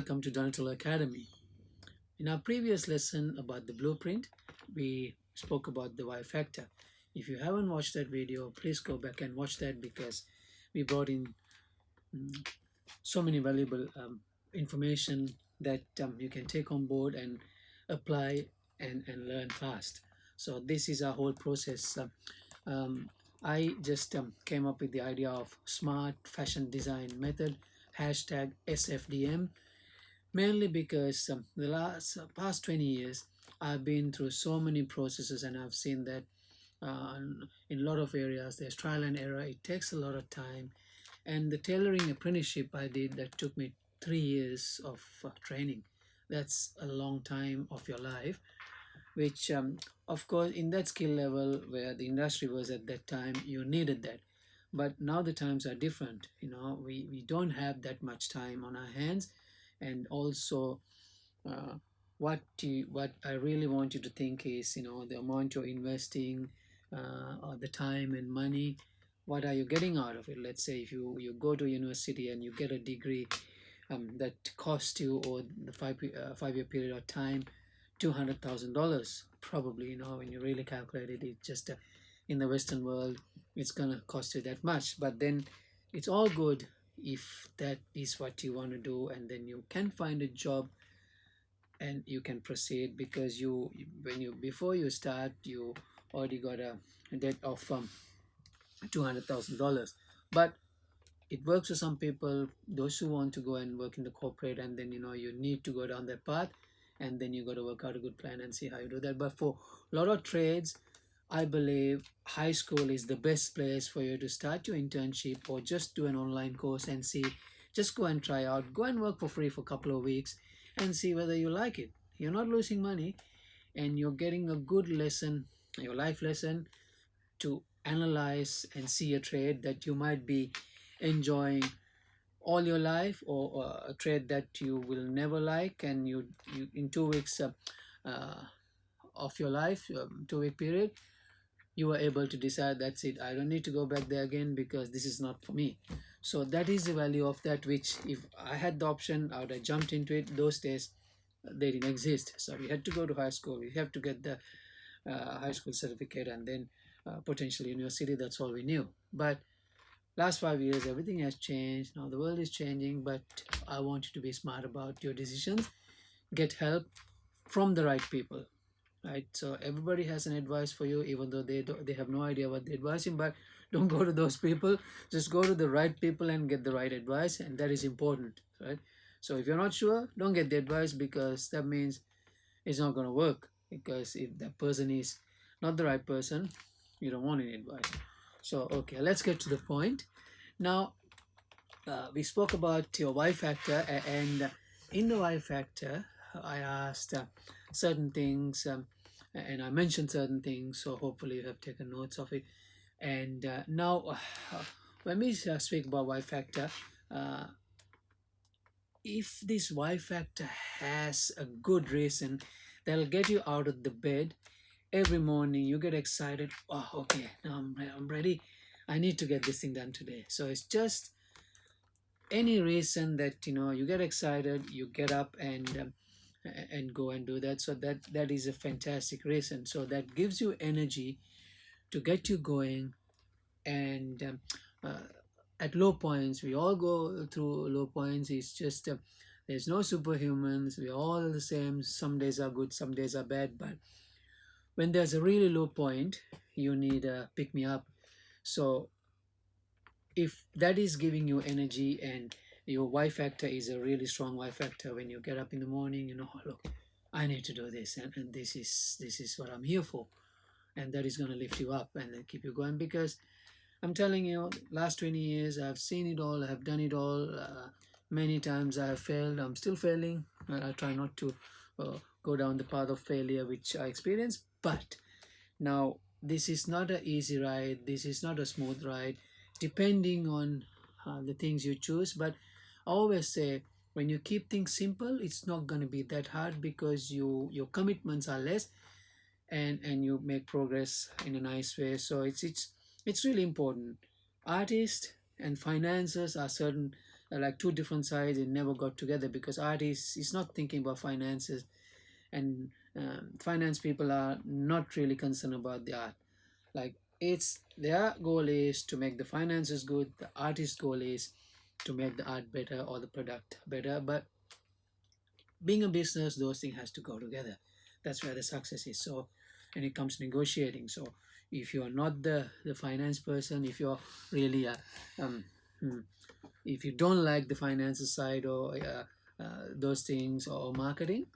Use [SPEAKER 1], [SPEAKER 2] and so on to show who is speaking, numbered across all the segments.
[SPEAKER 1] welcome to Donatello Academy. In our previous lesson about the blueprint, we spoke about the Y factor. If you haven't watched that video, please go back and watch that because we brought in so many valuable information that you can take on board and apply and learn fast. So this is our whole process. Um, I just came up with the idea of smart fashion design method, hashtag SFDM, mainly because the past 20 years I've been through so many processes and I've seen that in a lot of areas there's trial and error. It takes a lot of time, and the tailoring apprenticeship I did, that took me 3 years of training. That's a long time of your life, which of course in that skill level where the industry was at that time, you needed that. But now the times are different. We don't have that much time on our hands. And also what I really want you to think is, the amount you're investing, or the time and money, what are you getting out of it? Let's say if you go to university and you get a degree that cost you, or the 5 year period of time, $200,000 probably. When you really calculate it, it's just in the Western world it's gonna cost you that much. But then it's all good if that is what you want to do, and then you can find a job and you can proceed, because before you start, you already got a debt of $200,000. But it works for some people, those who want to go and work in the corporate, and then you need to go down that path, and then you got to work out a good plan and see how you do that. But for a lot of trades, I believe high school is the best place for you to start your internship, or just do an online course and see. Just go and try out, go and work for free for a couple of weeks and see whether you like it. You're not losing money, and you're getting a good lesson, your life lesson, to analyze and see a trade that you might be enjoying all your life, or a trade that you will never like, and you in 2 weeks of your life, 2 week period, you were able to decide, that's it, I don't need to go back there again because this is not for me. So that is the value of that, which if I had the option, I would have jumped into it. Those days they didn't exist, so we had to go to high school, we have to get the high school certificate, and then potentially university. That's all we knew. But last 5 years everything has changed. Now the world is changing, but I want you to be smart about your decisions. Get help from the right people, right? So everybody has an advice for you, even though they have no idea what they're advising. But don't go to those people, just go to the right people and get the right advice, and that is important, right? So if you're not sure, don't get the advice, because that means it's not going to work. Because if that person is not the right person, you don't want any advice. So okay, let's get to the point. Now we spoke about your Y factor, and in the Y factor I asked certain things, and I mentioned certain things, so hopefully you have taken notes of it. And now when we speak about Y factor, if this Y factor has a good reason, that'll get you out of the bed every morning. You get excited. Oh, okay, now I'm ready. I need to get this thing done today. So it's just any reason that you get excited, you get up and go and do that. So that is a fantastic reason. So that gives you energy to get you going. And at low points, we all go through low points. It's just there's no superhumans. We're all the same. Some days are good, some days are bad. But when there's a really low point, you need a pick me up. So if that is giving you energy, and your Y factor is a really strong Y factor, when you get up in the morning, oh, look, I need to do this, and this is what I'm here for, and that is going to lift you up and then keep you going. Because I'm telling you, last 20 years I've seen it all, I've done it all. Many times I have failed, I'm still failing. I try not to go down the path of failure which I experienced. But now this is not an easy ride, this is not a smooth ride, depending on the things you choose. But I always say, when you keep things simple, it's not going to be that hard, because your commitments are less, and you make progress in a nice way. So it's really important. Artists and finances are certain like two different sides. It never got together because art is not thinking about finances, and finance people are not really concerned about the art. Like, it's their goal is to make the finances good, the artist's goal is to make the art better or the product better. But being a business, those things has to go together. That's where the success is. So when it comes to negotiating, so if you're not the finance person, if you're really a um, hmm, if you don't like the finances side, or those things, or marketing,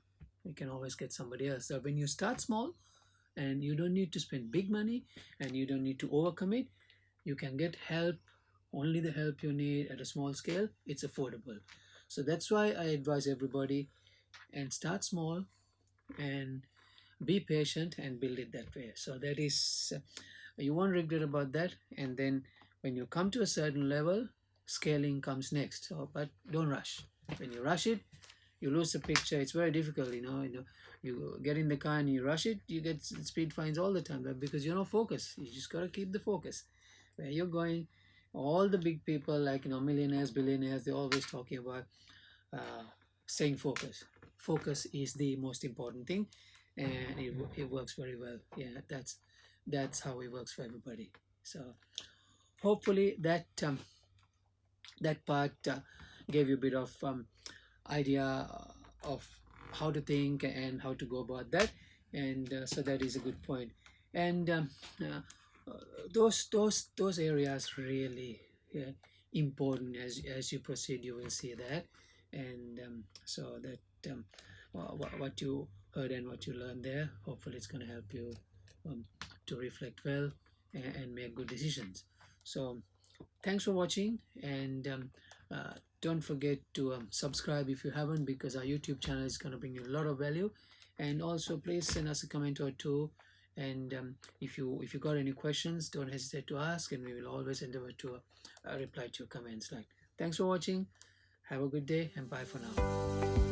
[SPEAKER 1] you can always get somebody else. So when you start small and you don't need to spend big money and you don't need to overcommit, you can get help, only the help you need at a small scale. It's affordable. So that's why I advise everybody, and start small and be patient and build it that way. So that is, you won't regret about that. And then when you come to a certain level, scaling comes next. So, but don't rush. When you rush it, you lose the picture. It's very difficult, you get in the car and you rush it, you get speed fines all the time, because you're not focused. You just got to keep the focus where you're going. All the big people, like, millionaires, billionaires, they're always talking about uh, staying focused. Focus is the most important thing, and it works very well. Yeah, that's how it works for everybody. So hopefully that part gave you a bit of idea of how to think and how to go about that. And so that is a good point. And uh, uh, those areas really important. As you proceed, you will see that. And so that what you heard and what you learned there, hopefully it's going to help you um, to reflect well and make good decisions. So thanks for watching, and don't forget to subscribe if you haven't, because our YouTube channel is going to bring you a lot of value. And also, please send us a comment or two. And if you got any questions, don't hesitate to ask, and we will always endeavor to reply to your comments. Like, thanks for watching. Have a good day, and bye for now.